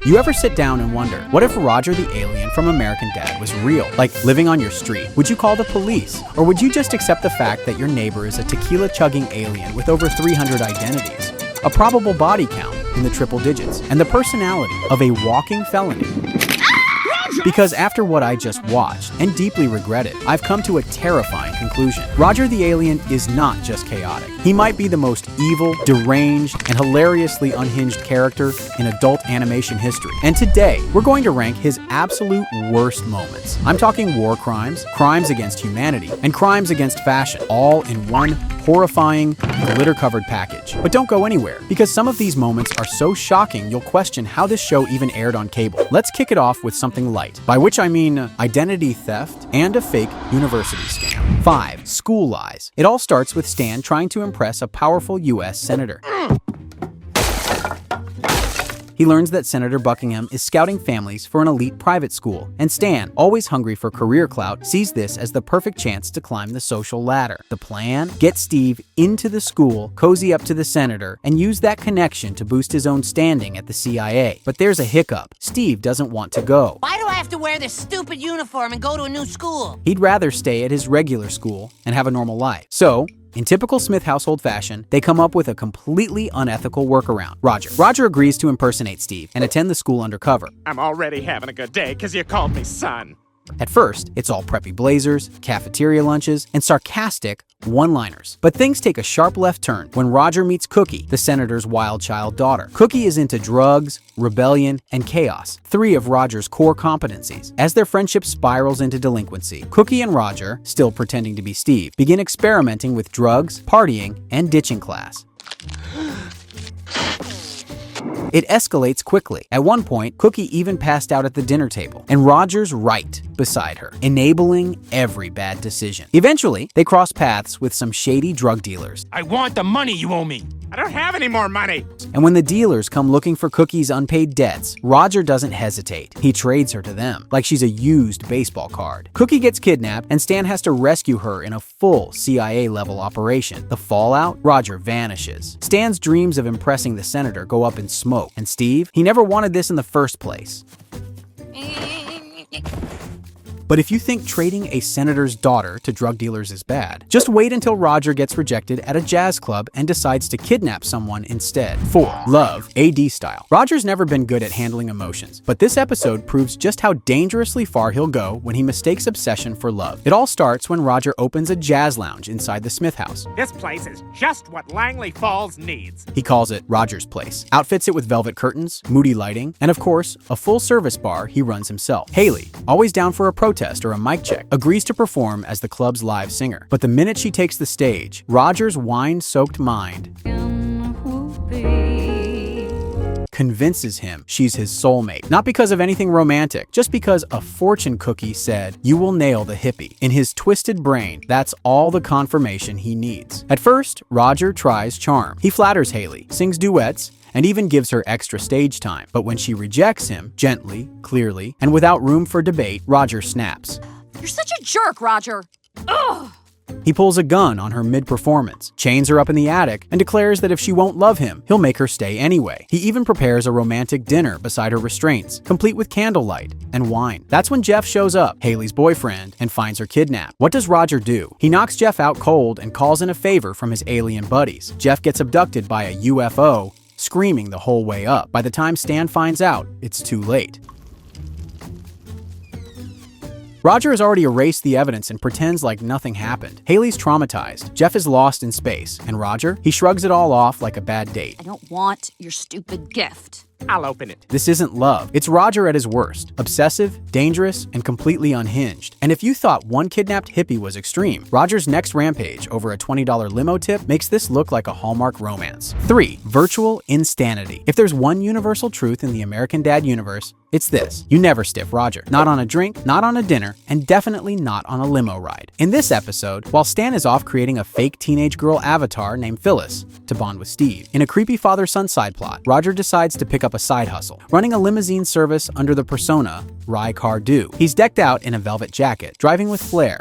You ever sit down and wonder, what if Roger the alien from American Dad was real? Like living on your street? Would you call the police? Or would you just accept the fact that your neighbor is a tequila-chugging alien with over 300 identities, a probable body count in the triple digits, and the personality of a walking felony? Because after what I just watched, and deeply regretted, I've come to a terrifying conclusion. Roger the alien is not just chaotic. He might be the most evil, deranged, and hilariously unhinged character in adult animation history. And today, we're going to rank his absolute worst moments. I'm talking war crimes, crimes against humanity, and crimes against fashion, all in one horrifying, glitter-covered package. But don't go anywhere, because some of these moments are so shocking you'll question how this show even aired on cable. Let's kick it off with something light, by which I mean identity theft and a fake university scam. 5. School lies. It all starts with Stan trying to impress a powerful U.S. senator. He learns that Senator Buckingham is scouting families for an elite private school, and Stan, always hungry for career clout, sees this as the perfect chance to climb the social ladder. The plan? Get Steve into the school, cozy up to the senator, and use that connection to boost his own standing at the CIA. But there's a hiccup. Steve doesn't want to go. Why do I have to wear this stupid uniform and go to a new school? He'd rather stay at his regular school and have a normal life. So, in typical Smith household fashion, they come up with a completely unethical workaround. Roger agrees to impersonate Steve and attend the school undercover. I'm already having a good day because you called me son. At first, it's all preppy blazers, cafeteria lunches, and sarcastic one-liners. But things take a sharp left turn when Roger meets Cookie, the senator's wild child daughter. Cookie is into drugs, rebellion, and chaos, 3 of Roger's core competencies. As their friendship spirals into delinquency, Cookie and Roger, still pretending to be Steve, begin experimenting with drugs, partying, and ditching class. It escalates quickly. At one point, Cookie even passed out at the dinner table, and Roger's right beside her, enabling every bad decision. Eventually, they cross paths with some shady drug dealers. I want the money you owe me. I don't have any more money. And when the dealers come looking for Cookie's unpaid debts, Roger doesn't hesitate. He trades her to them, like she's a used baseball card. Cookie gets kidnapped, and Stan has to rescue her in a full CIA-level operation. The fallout? Roger vanishes. Stan's dreams of impressing the senator go up in smoke. And Steve? He never wanted this in the first place. But if you think trading a senator's daughter to drug dealers is bad, just wait until Roger gets rejected at a jazz club and decides to kidnap someone instead. 4. Love, AD style. Roger's never been good at handling emotions, but this episode proves just how dangerously far he'll go when he mistakes obsession for love. It all starts when Roger opens a jazz lounge inside the Smith house. This place is just what Langley Falls needs. He calls it Roger's Place, outfits it with velvet curtains, moody lighting, and of course, a full-service bar he runs himself. Haley, always down for a protest or a mic check, agrees to perform as the club's live singer. But the minute she takes the stage, Roger's wine-soaked mind convinces him she's his soulmate. Not because of anything romantic, just because a fortune cookie said, "You will nail the hippie." In his twisted brain, that's all the confirmation he needs. At first, Roger tries charm. He flatters Haley, sings duets, and even gives her extra stage time. But when she rejects him, gently, clearly, and without room for debate, Roger snaps. You're such a jerk, Roger. Ugh. He pulls a gun on her mid-performance, chains her up in the attic, and declares that if she won't love him, he'll make her stay anyway. He even prepares a romantic dinner beside her restraints, complete with candlelight and wine. That's when Jeff shows up, Haley's boyfriend, and finds her kidnapped. What does Roger do? He knocks Jeff out cold and calls in a favor from his alien buddies. Jeff gets abducted by a UFO, screaming the whole way up. By the time Stan finds out, it's too late. Roger has already erased the evidence and pretends like nothing happened. Haley's traumatized, Jeff is lost in space, and Roger, he shrugs it all off like a bad date. I don't want your stupid gift. I'll open it. This isn't love. It's Roger at his worst. Obsessive, dangerous, and completely unhinged. And if you thought one kidnapped hippie was extreme, Roger's next rampage over a $20 limo tip makes this look like a Hallmark romance. 3. Virtual insanity. If there's one universal truth in the American Dad universe, it's this. You never stiff Roger. Not on a drink, not on a dinner, and definitely not on a limo ride. In this episode, while Stan is off creating a fake teenage girl avatar named Phyllis to bond with Steve, in a creepy father-son side plot, Roger decides to pick up a side hustle, running a limousine service under the persona Ry Cardew. He's decked out in a velvet jacket, driving with flair.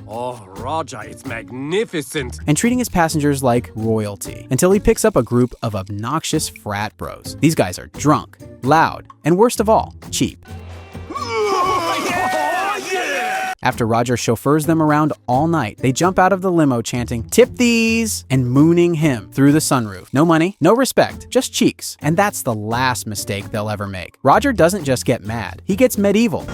Oh, Roger, it's magnificent. and treating his passengers like royalty until he picks up a group of obnoxious frat bros. These guys are drunk, loud, and worst of all, cheap. After Roger chauffeurs them around all night, they jump out of the limo chanting, "Tip these!" and mooning him through the sunroof. No money, no respect, just cheeks. And that's the last mistake they'll ever make. Roger doesn't just get mad, he gets medieval.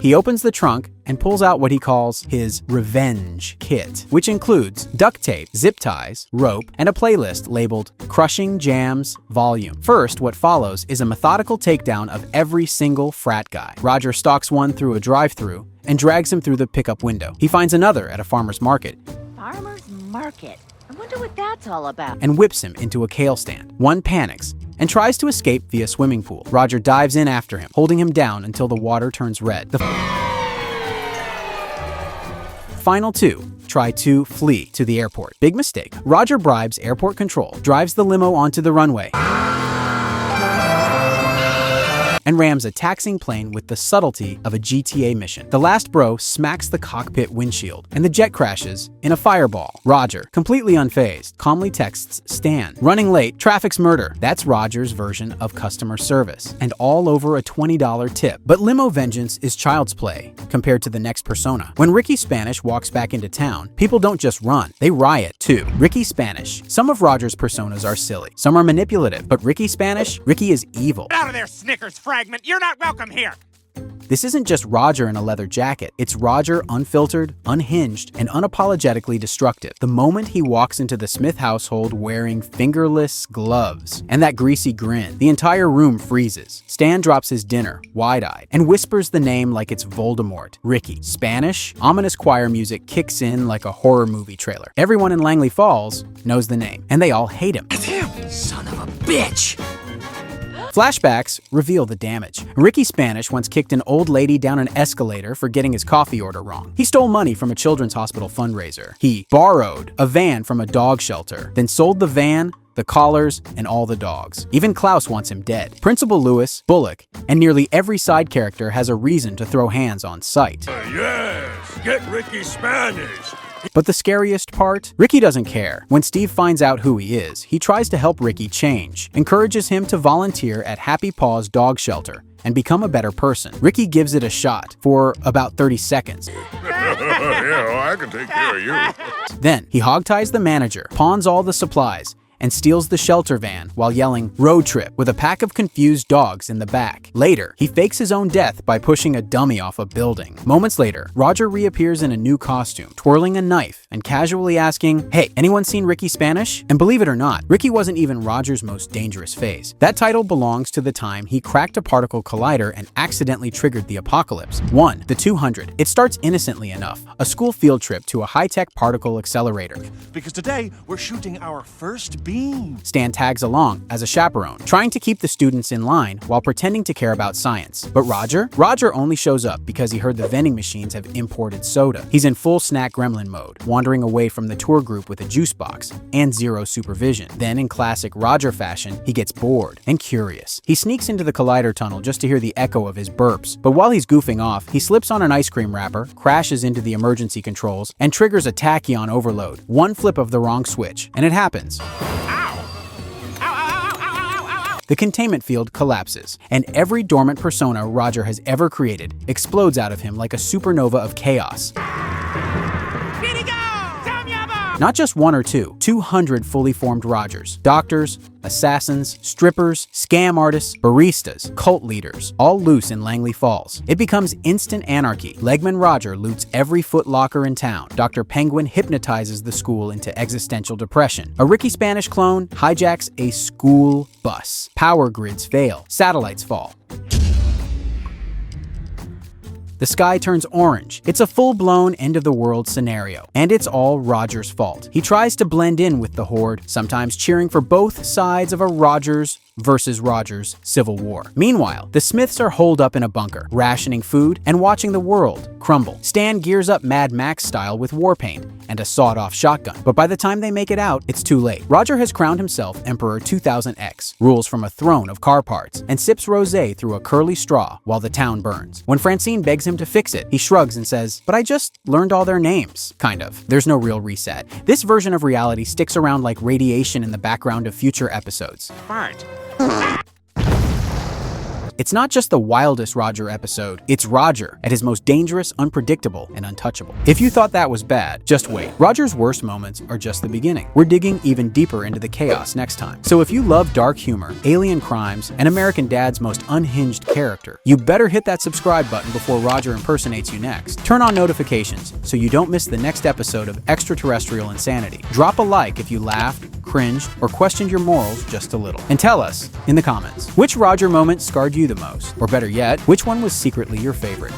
He opens the trunk and pulls out what he calls his revenge kit, which includes duct tape, zip ties, rope, and a playlist labeled Crushing Jams Volume. First, what follows is a methodical takedown of every single frat guy. Roger stalks one through a drive-thru and drags him through the pickup window. He finds another at a farmer's market. Farmer's market? I wonder what that's all about. And whips him into a kale stand. One panics and tries to escape via swimming pool. Roger dives in after him, holding him down until the water turns red. The final two try to flee to the airport. Big mistake. Roger bribes airport control, drives the limo onto the runway, and rams a taxiing plane with the subtlety of a GTA mission. The last bro smacks the cockpit windshield, and the jet crashes in a fireball. Roger, completely unfazed, calmly texts Stan. Running late, traffic's murder. That's Roger's version of customer service, and all over a $20 tip. But limo vengeance is child's play compared to the next persona. When Ricky Spanish walks back into town, people don't just run, they riot too. Ricky Spanish. Some of Roger's personas are silly, some are manipulative, but Ricky Spanish, Ricky is evil. Get out of there, Snickers fragment. You're not welcome here. This isn't just Roger in a leather jacket. It's Roger unfiltered, unhinged, and unapologetically destructive. The moment he walks into the Smith household wearing fingerless gloves and that greasy grin, the entire room freezes. Stan drops his dinner, wide-eyed, and whispers the name like it's Voldemort. Ricky. Spanish. Ominous choir music kicks in like a horror movie trailer. Everyone in Langley Falls knows the name, and they all hate him. Son of a bitch! Flashbacks reveal the damage. Ricky Spanish once kicked an old lady down an escalator for getting his coffee order wrong. He stole money from a children's hospital fundraiser. He borrowed a van from a dog shelter, then sold the van, the collars, and all the dogs. Even Klaus wants him dead. Principal Lewis, Bullock, and nearly every side character has a reason to throw hands on sight. Yes, get Ricky Spanish. But the scariest part? Ricky doesn't care. When Steve finds out who he is, he tries to help Ricky change, encourages him to volunteer at Happy Paws Dog Shelter and become a better person. Ricky gives it a shot for about 30 seconds. Yeah, I can take care of you. Then he hogties the manager, pawns all the supplies, and steals the shelter van while yelling "road trip" with a pack of confused dogs in the back. Later, he fakes his own death by pushing a dummy off a building. Moments later, Roger reappears in a new costume, twirling a knife and casually asking, "Hey, anyone seen Ricky Spanish?" And believe it or not, Ricky wasn't even Roger's most dangerous phase. That title belongs to the time he cracked a particle collider and accidentally triggered the apocalypse. 1. The 200. It starts innocently enough, a school field trip to a high-tech particle accelerator. Because today we're shooting our first beam. Stan tags along as a chaperone, trying to keep the students in line while pretending to care about science. But Roger only shows up because he heard the vending machines have imported soda. He's in full snack gremlin mode, wandering away from the tour group with a juice box and zero supervision. Then, in classic Roger fashion, he gets bored and curious. He sneaks into the collider tunnel just to hear the echo of his burps. But while he's goofing off, he slips on an ice cream wrapper, crashes into the emergency controls, and triggers a tachyon overload. One flip of the wrong switch, and it happens. The containment field collapses, and every dormant persona Roger has ever created explodes out of him like a supernova of chaos. Not just one or two, 200 fully formed Rogers. Doctors, assassins, strippers, scam artists, baristas, cult leaders, all loose in Langley Falls. It becomes instant anarchy. Legman Roger loots every Foot Locker in town. Dr. Penguin hypnotizes the school into existential depression. A Ricky Spanish clone hijacks a school bus. Power grids fail. Satellites fall. The sky turns orange. It's a full-blown end-of-the-world scenario, and it's all Roger's fault. He tries to blend in with the horde, sometimes cheering for both sides of a Rogers versus Rogers civil war. Meanwhile, the Smiths are holed up in a bunker, rationing food and watching the world crumble. Stan gears up Mad Max style with war paint and a sawed-off shotgun, but by the time they make it out, it's too late. Roger has crowned himself Emperor 2000X, rules from a throne of car parts, and sips rosé through a curly straw while the town burns. When Francine begs him him to fix it. He shrugs and says, "But I just learned all their names." Kind of. There's no real reset. This version of reality sticks around like radiation in the background of future episodes. Fart. It's not just the wildest Roger episode, it's Roger at his most dangerous, unpredictable, and untouchable. If you thought that was bad, just wait. Roger's worst moments are just the beginning. We're digging even deeper into the chaos next time. So if you love dark humor, alien crimes, and American Dad's most unhinged character, you better hit that subscribe button before Roger impersonates you next. Turn on notifications so you don't miss the next episode of Extraterrestrial Insanity. Drop a like if you laughed, cringed, or questioned your morals just a little. And tell us in the comments, which Roger moment scarred you the most? Or better yet, which one was secretly your favorite?